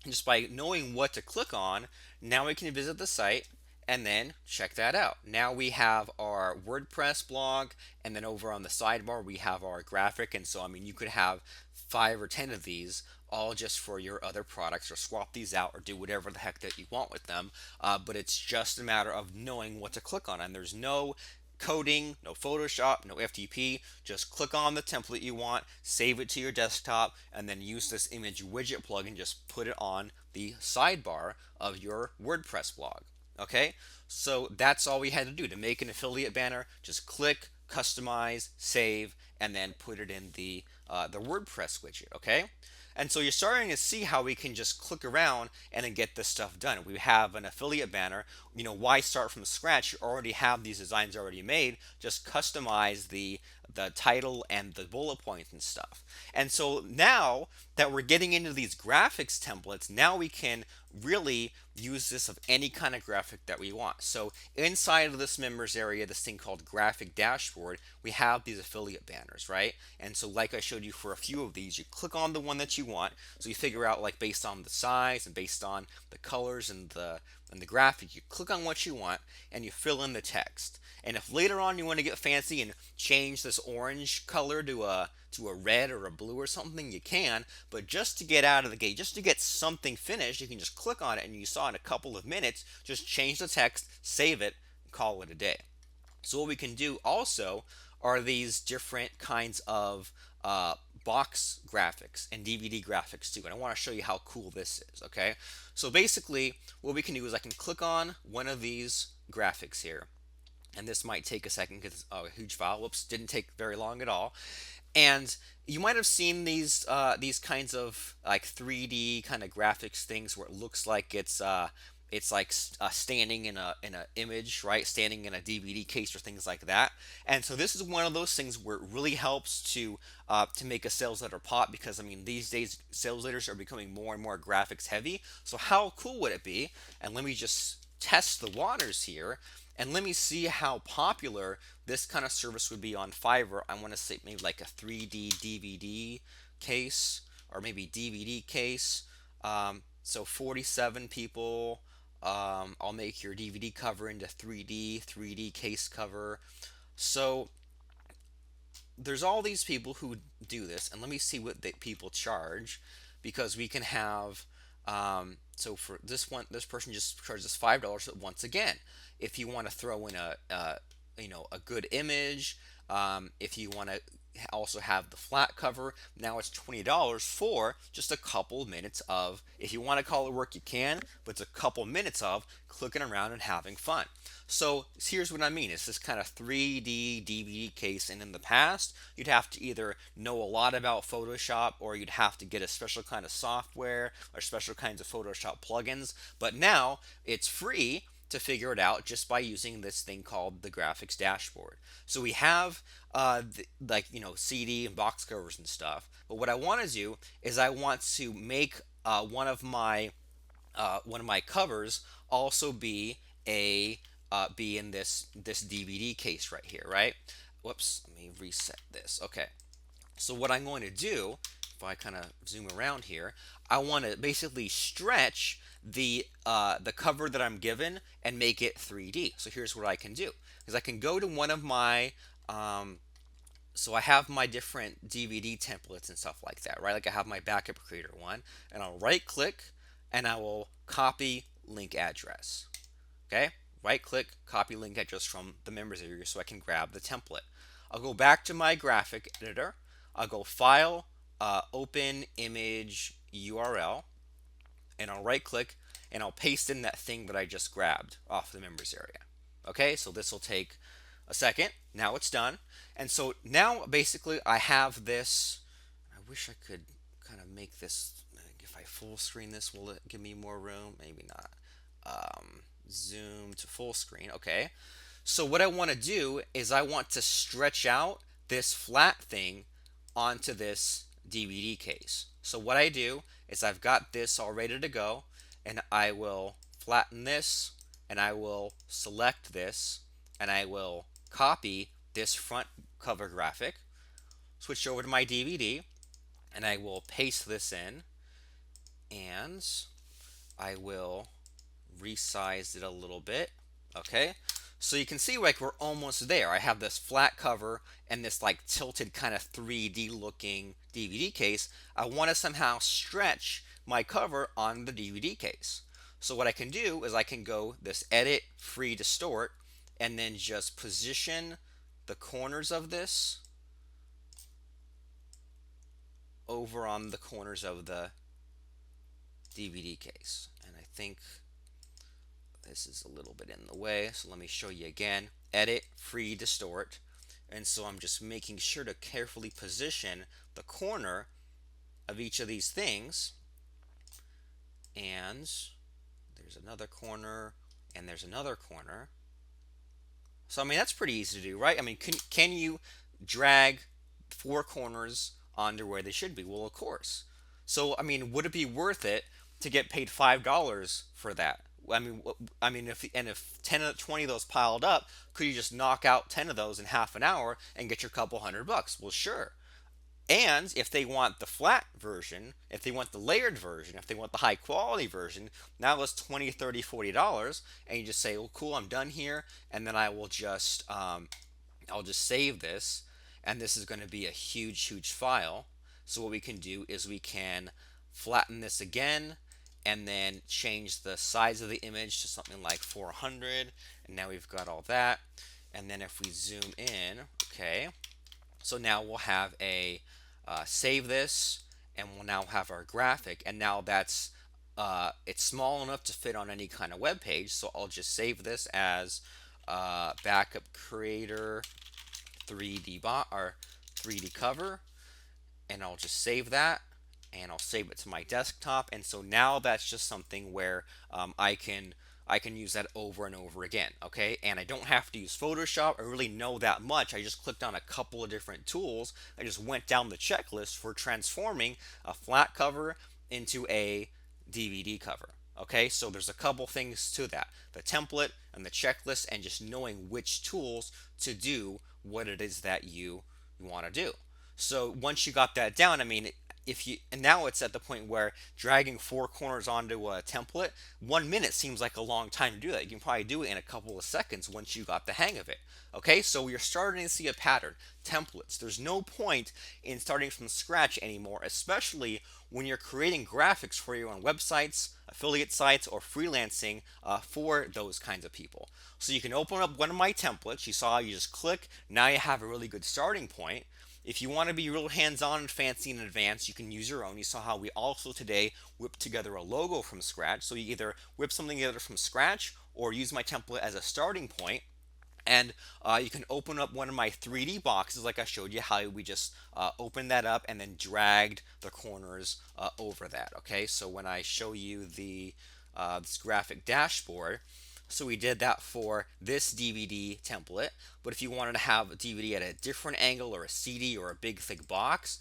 And just by knowing what to click on, now we can visit the site, And then check that out. Now we have our WordPress blog, and then over on the sidebar we have our graphic. And so, I mean, you could have 5 or 10 of these all just for your other products, or swap these out, or do whatever the heck that you want with them. But it's just a matter of knowing what to click on, and there's no coding, no Photoshop, no FTP. Just click on the template you want, save it to your desktop, and then use this image widget plugin. Just put it on the sidebar of your WordPress blog. Okay, so that's all we had to do to make an affiliate banner. Just click, customize, save, and then put it in the WordPress widget. Okay, and so you're starting to see how we can just click around and then get this stuff done. We have an affiliate banner. Why start from scratch? You already have these designs already made. Just customize the title and the bullet points and stuff. And so now that we're getting into these graphics templates, now we can really use this of any kind of graphic that we want. So inside of this members area, this thing called graphic dashboard, we have these affiliate banners, right? And so like I showed you for a few of these, you click on the one that you want. So you figure out, like, based on the size and based on the colors and the graphic, you click on what you want and you fill in the text. And if later on you want to get fancy and change this orange color to a red or a blue or something, you can. But just to get out of the gate, just to get something finished, you can just click on it, and you saw in a couple of minutes, just change the text, save it, and call it a day. So what we can do also are these different kinds of box graphics and DVD graphics too. And I want to show you how cool this is. Okay, so basically what we can do is I can click on one of these graphics here, and this might take a second because it's a huge file. Whoops, didn't take very long at all. And you might have seen these kinds of like 3D kind of graphics things where it looks like it's like standing in a image, right? Standing in a DVD case or things like that. And so this is one of those things where it really helps to make a sales letter pop, because I mean these days sales letters are becoming more and more graphics heavy. So how cool would it be? And let me just test the waters here. And let me see how popular this kind of service would be on Fiverr. I want to say maybe like a 3D DVD case, or maybe DVD case. So 47 people. I'll make your DVD cover into 3D case cover. So there's all these people who do this, and let me see what people charge, because we can have so for this one, this person just charges $5. Once again, if you want to throw in a good image, if you want to also have the flat cover, now it's $20 for just a couple minutes of, if you want to call it work you can, but it's a couple minutes of clicking around and having fun. So here's what I mean. It's this kind of 3D DVD case, and in the past you'd have to either know a lot about Photoshop, or you'd have to get a special kind of software or special kinds of Photoshop plugins. But now it's free to figure it out just by using this thing called the graphics dashboard. So we have CD and box covers and stuff. But what I want to do is I want to make one of my covers also be in this DVD case right here, right? Whoops, let me reset this. Okay. So what I'm going to do, if I kind of zoom around here, I want to basically stretch the cover that I'm given and make it 3D. So here's what I can do: is I can go to one of my so I have my different DVD templates and stuff like that, right? Like I have my backup creator one, and I'll right click and I will copy link address. Okay, right click, copy link address from the members area so I can grab the template. I'll go back to my graphic editor. I'll go File, Open Image URL, and I'll right click and I'll paste in that thing that I just grabbed off the members area. Okay, so this will take a second. Now it's done. And so now basically I have this. I wish I could kind of make this, if I full screen this, will it give me more room? Maybe not. Zoom to full screen. Okay. So what I want to do is I want to stretch out this flat thing onto this DVD case. So what I do is I've got this all ready to go, and I will flatten this, and I will select this, and I will copy this front cover graphic, switch over to my DVD, and I will paste this in, and I will resize it a little bit. Okay, so you can see like we're almost there. I have this flat cover and this like tilted kind of 3D looking DVD case. I want to somehow stretch my cover on the DVD case. So what I can do is I can go this edit free distort and then just position the corners of this over on the corners of the DVD case. And I think this is a little bit in the way, so let me show you again. Edit, free, distort. And so I'm just making sure to carefully position the corner of each of these things. And there's another corner, and there's another corner. So I mean that's pretty easy to do, right? I mean, can you drag four corners onto where they should be? Well, of course. So I mean, would it be worth it to get paid $5 for that? I mean, if 10 or 20 of those piled up, could you just knock out 10 of those in half an hour and get your couple $100? Well, sure. And if they want the flat version, if they want the layered version, if they want the high quality version, now it's 20, 30, $40, and you just say, well, cool, I'm done here, and then I'll just save this, and this is going to be a huge file. So what we can do is we can flatten this again, and then change the size of the image to something like 400, and now we've got all that. And then if we zoom in, okay, so now we'll have a save this, and we'll now have our graphic, and now that's it's small enough to fit on any kind of web page. So I'll just save this as backup creator 3D bot or 3D cover, and I'll just save that, and I'll save it to my desktop. And so now that's just something where I can use that over and over again, okay? And I don't have to use Photoshop or really know that much. I just clicked on a couple of different tools. I just went down the checklist for transforming a flat cover into a DVD cover. Okay, so there's a couple things to that: the template and the checklist, and just knowing which tools to do what it is that you want to do. So once you got that down, I mean, if you and now it's at the point where dragging four corners onto a template, 1 minute seems like a long time to do that. You can probably do it in a couple of seconds once you got the hang of it. Okay, so you're starting to see a pattern. Templates. There's no point in starting from scratch anymore, especially when you're creating graphics for your own websites, affiliate sites, or freelancing for those kinds of people. So you can open up one of my templates. You saw you just click. Now you have a really good starting point. If you want to be real hands-on and fancy and advanced, you can use your own. You saw how we also today whipped together a logo from scratch. So you either whip something together from scratch or use my template as a starting point. And you can open up one of my 3D boxes like I showed you how we just opened that up and then dragged the corners over that. Okay, so when I show you this graphic dashboard, so we did that for this DVD template. But if you wanted to have a DVD at a different angle, or a CD, or a big thick box,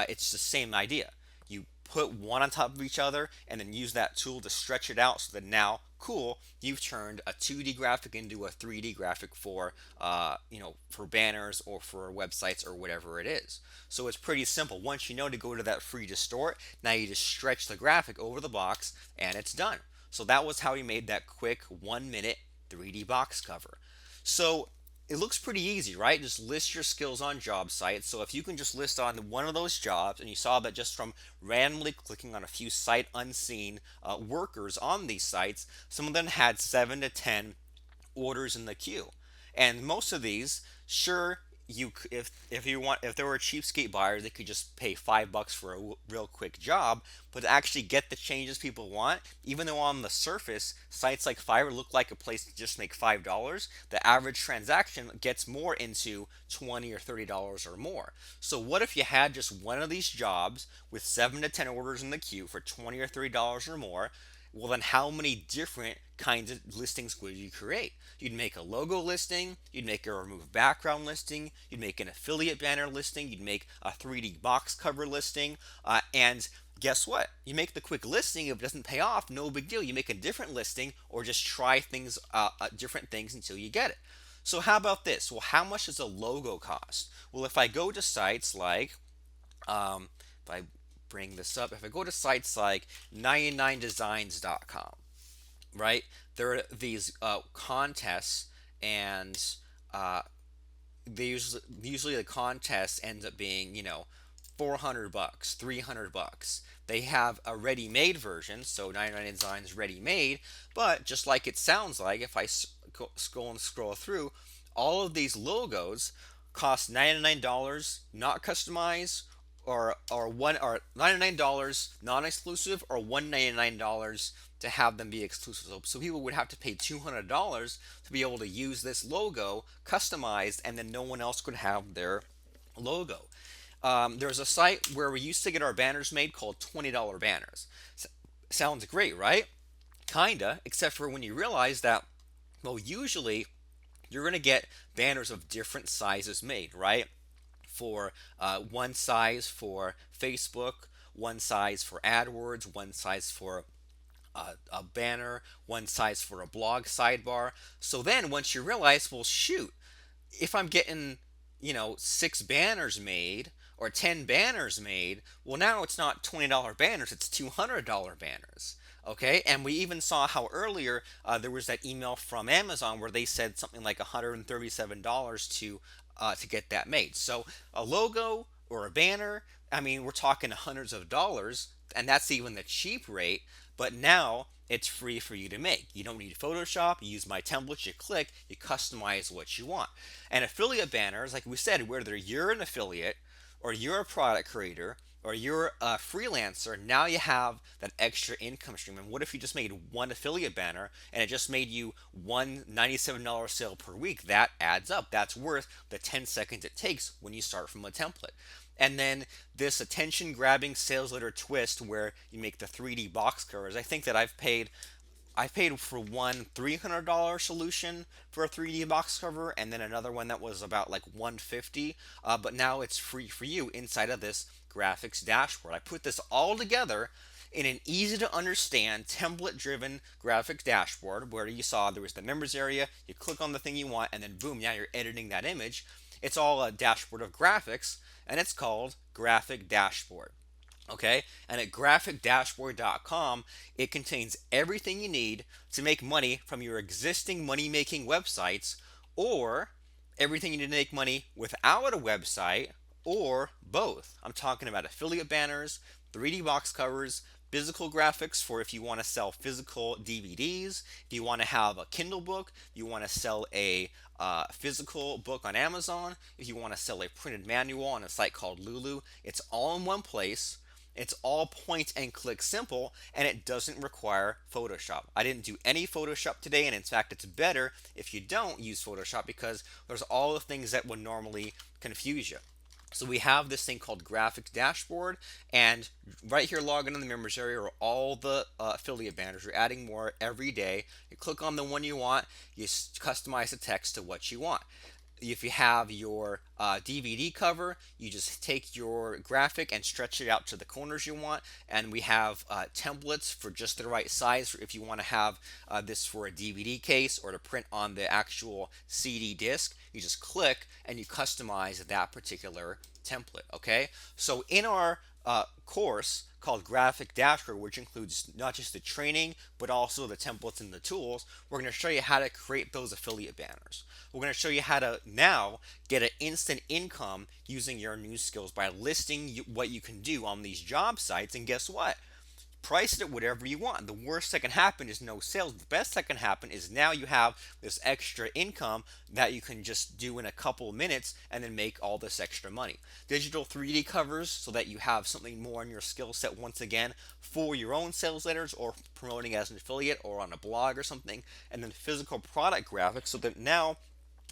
it's the same idea. You put one on top of each other and then use that tool to stretch it out, so that now, cool, you've turned a 2D graphic into a 3D graphic for for banners or for websites or whatever it is. So it's pretty simple. Once you know to go to that free distort, now you just stretch the graphic over the box and it's done. So that was how we made that quick 1 minute 3D box cover. So it looks pretty easy, right? Just list your skills on job sites. So if you can just list on one of those jobs, and you saw that just from randomly clicking on a few sight unseen workers on these sites, some of them had 7 to 10 orders in the queue. And most of these, sure, if there were cheapskate buyers, they could just pay $5 for a real quick job. But to actually get the changes people want, even though on the surface sites like Fiverr look like a place to just make $5, the average transaction gets more into $20 or $30 or more. So what if you had just one of these jobs with 7 to 10 orders in the queue for $20 or $30 or more? Well, then how many different kinds of listings would you create? You'd make a logo listing, you'd make a remove background listing, you'd make an affiliate banner listing, you'd make a 3D box cover listing, and guess what? You make the quick listing. If it doesn't pay off, no big deal. You make a different listing, or just try things, different things until you get it. So how about this? Well, how much does a logo cost? Well, if I go to sites like, if I bring this up, if I go to sites like 99designs.com, right? There are these contests, and uh, usually the contest ends up being, 400 bucks, 300 bucks. They have a ready-made version, so 99 Designs ready-made, but just like it sounds like, if I scroll through, all of these logos cost $99 not customized, or $99 non-exclusive, or $199 to have them be exclusive. So people would have to pay $200 to be able to use this logo customized, and then no one else could have their logo. There's a site where we used to get our banners made called $20 banners. Sounds great, right? Kinda, except for when you realize that, well, usually you're going to get banners of different sizes made, right? For one size for Facebook, one size for AdWords, one size for a banner, one size for a blog sidebar. So then once you realize, well, shoot, if I'm getting, 6 banners made or 10 banners made, well, now it's not $20 banners, it's $200 banners. Okay, and we even saw how earlier there was that email from Amazon where they said something like $137 to get that made. So a logo or a banner, I mean, we're talking hundreds of dollars, and that's even the cheap rate. But now it's free for you to make. You don't need Photoshop. You use my templates. You click. You customize what you want. And affiliate banners, like we said, whether you're an affiliate or you're a product creator or you're a freelancer, now you have that extra income stream. And what if you just made one affiliate banner and it just made you one $97 sale per week? That adds up. That's worth the 10 seconds it takes when you start from a template. And then this attention grabbing sales letter twist where you make the 3D box covers. I think that I paid for one $300 solution for a 3D box cover, and then another one that was about like 150. But now it's free for you inside of this graphics dashboard. I put this all together in an easy to understand template driven graphics dashboard where you saw there was the members area. You click on the thing you want, and then boom, now you're editing that image. It's all a dashboard of graphics, and it's called Graphic Dashboard. Okay, and at graphicdashboard.com, it contains everything you need to make money from your existing money making websites, or everything you need to make money without a website, or both. I'm talking about affiliate banners, 3D box covers, physical graphics for if you want to sell physical DVDs, if you want to have a Kindle book, if you want to sell a physical book on Amazon, if you want to sell a printed manual on a site called Lulu. It's all in one place. It's all point and click simple, and it doesn't require Photoshop. I didn't do any Photoshop today, and in fact, it's better if you don't use Photoshop because there's all the things that would normally confuse you. So we have this thing called Graphics Dashboard, and right here, log in the members area are all the affiliate banners. You're adding more every day. You click on the one you want. You customize the text to what you want. If you have your DVD cover, you just take your graphic and stretch it out to the corners you want. And we have templates for just the right size if you want to have this for a DVD case or to print on the actual CD disc. You just click and you customize that particular template. Okay, so in our course called Graphic Dashboard, which includes not just the training but also the templates and the tools, we're going to show you how to create those affiliate banners. We're going to show you how to now get an instant income using your new skills by listing what you can do on these job sites. And guess what? Price it at whatever you want. The worst that can happen is no sales. The best that can happen is now you have this extra income that you can just do in a couple of minutes and then make all this extra money. Digital 3D covers so that you have something more in your skill set once again for your own sales letters or promoting as an affiliate or on a blog or something. And then physical product graphics so that now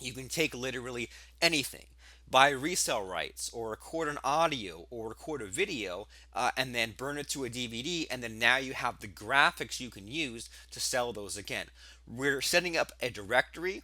you can take literally anything, buy resale rights or record an audio or record a video and then burn it to a DVD, and then now you have the graphics you can use to sell those again. We're setting up a directory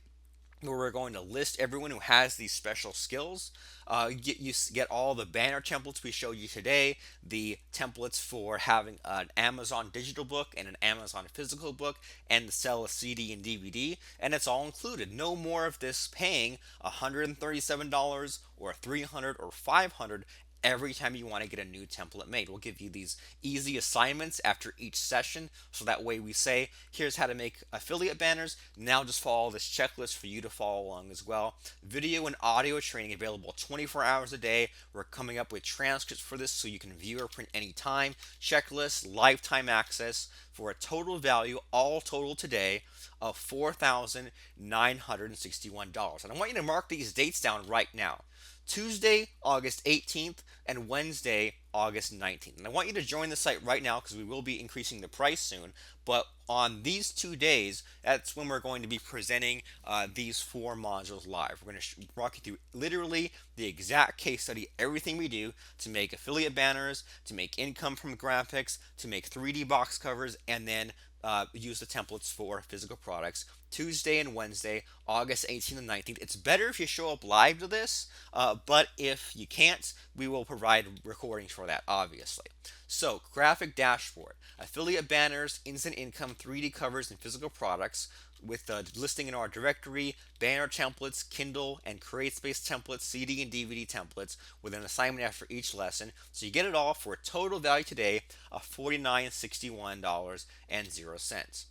where we're going to list everyone who has these special skills. You get all the banner templates we showed you today, the templates for having an Amazon digital book and an Amazon physical book, and to sell a CD and DVD, and it's all included. No more of this paying $137 or $300 or $500 every time you want to get a new template made. We'll give you these easy assignments after each session, so that way we say, here's how to make affiliate banners. Now just follow this checklist for you to follow along as well. Video and audio training available 24 hours a day. We're coming up with transcripts for this so you can view or print anytime. Checklists, lifetime access for a total value, all total today, of $4,961. And I want you to mark these dates down right now. Tuesday, August 18th, and Wednesday, August 19th. And I want you to join the site right now because we will be increasing the price soon. But on these 2 days, that's when we're going to be presenting these 4 modules live. We're going to walk you through literally the exact case study, everything we do to make affiliate banners, to make income from graphics, to make 3D box covers, and then use the templates for physical products. Tuesday and Wednesday, August 18th and 19th. It's better if you show up live to this, but if you can't, we will provide recordings for that, obviously. So, graphic dashboard, affiliate banners, instant income, 3D covers, and physical products with the listing in our directory, banner templates, Kindle and CreateSpace templates, CD and DVD templates with an assignment after each lesson. So you get it all for a total value today of $4961.00.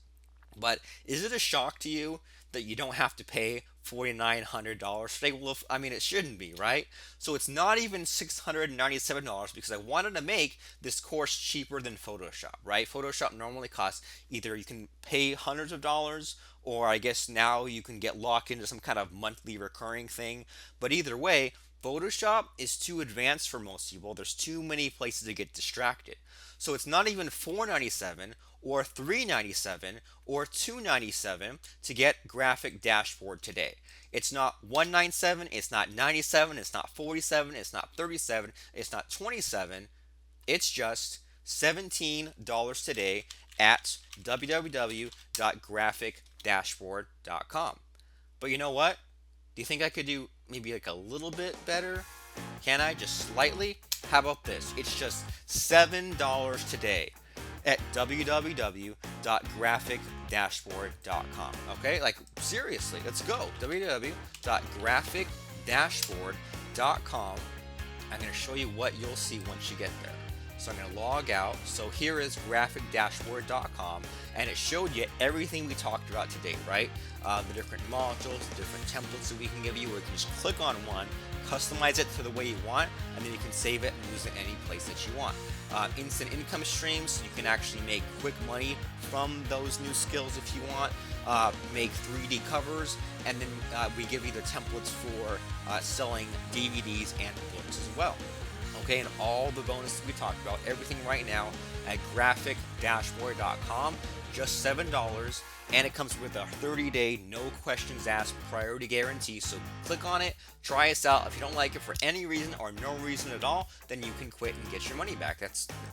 But is it a shock to you that you don't have to pay $4,900 today? Well, I mean, it shouldn't be, right? So it's not even $697 because I wanted to make this course cheaper than Photoshop, right? Photoshop normally costs, either you can pay hundreds of dollars, or I guess now you can get locked into some kind of monthly recurring thing. But either way, Photoshop is too advanced for most people. There's too many places to get distracted. So it's not even $497 or $397 or $297 to get graphic dashboard today. It's not $197, it's not $97, it's not $47, it's not $37, it's not $27. It's just $17 today at www.graphicdashboard.com. But you know what? Do you think I could do maybe like a little bit better? Can I? Just slightly? How about this? It's just $7 today at www.graphicdashboard.com. Okay? Like, seriously, let's go. www.graphicdashboard.com. I'm going to show you what you'll see once you get there. So I'm going to log out. So here is graphicdashboard.com, and it showed you everything we talked about today, right? The different modules, the different templates that we can give you, where you can just click on one, customize it to the way you want, and then you can save it and use it any place that you want. Instant income streams, you can actually make quick money from those new skills if you want. Make 3D covers, and then we give you the templates for selling DVDs and books as well. Okay, and all the bonuses we talked about, everything right now at graphicdashboard.com, just $7, and it comes with a 30-day, no questions asked priority guarantee. So click on it, try us out. If you don't like it for any reason or no reason at all, then you can quit and get your money back.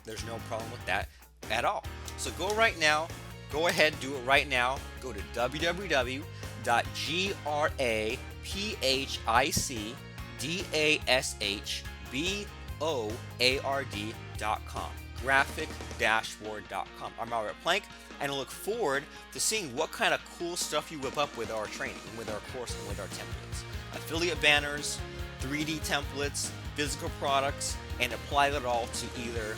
There's no problem with that at all. So go right now, go ahead, do it right now. Go to www.graphicdashboard.com, graphicdashboard.com. I'm Robert Plank, and I look forward to seeing what kind of cool stuff you whip up with our training, with our course, and with our templates. Affiliate banners, 3D templates, physical products, and apply that all to either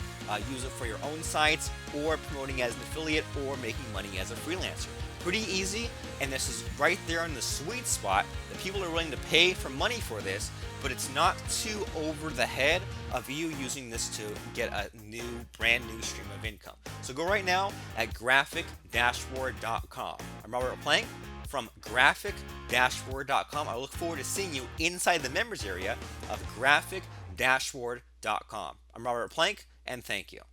use it for your own sites, or promoting as an affiliate, or making money as a freelancer. Pretty easy, and this is right there in the sweet spot that people are willing to pay for money for this, but it's not too over the head of you using this to get a brand new stream of income. So go right now at graphicdashboard.com. I'm Robert Plank from graphicdashboard.com. I look forward to seeing you inside the members area of graphicdashboard.com. I'm Robert Plank, and thank you.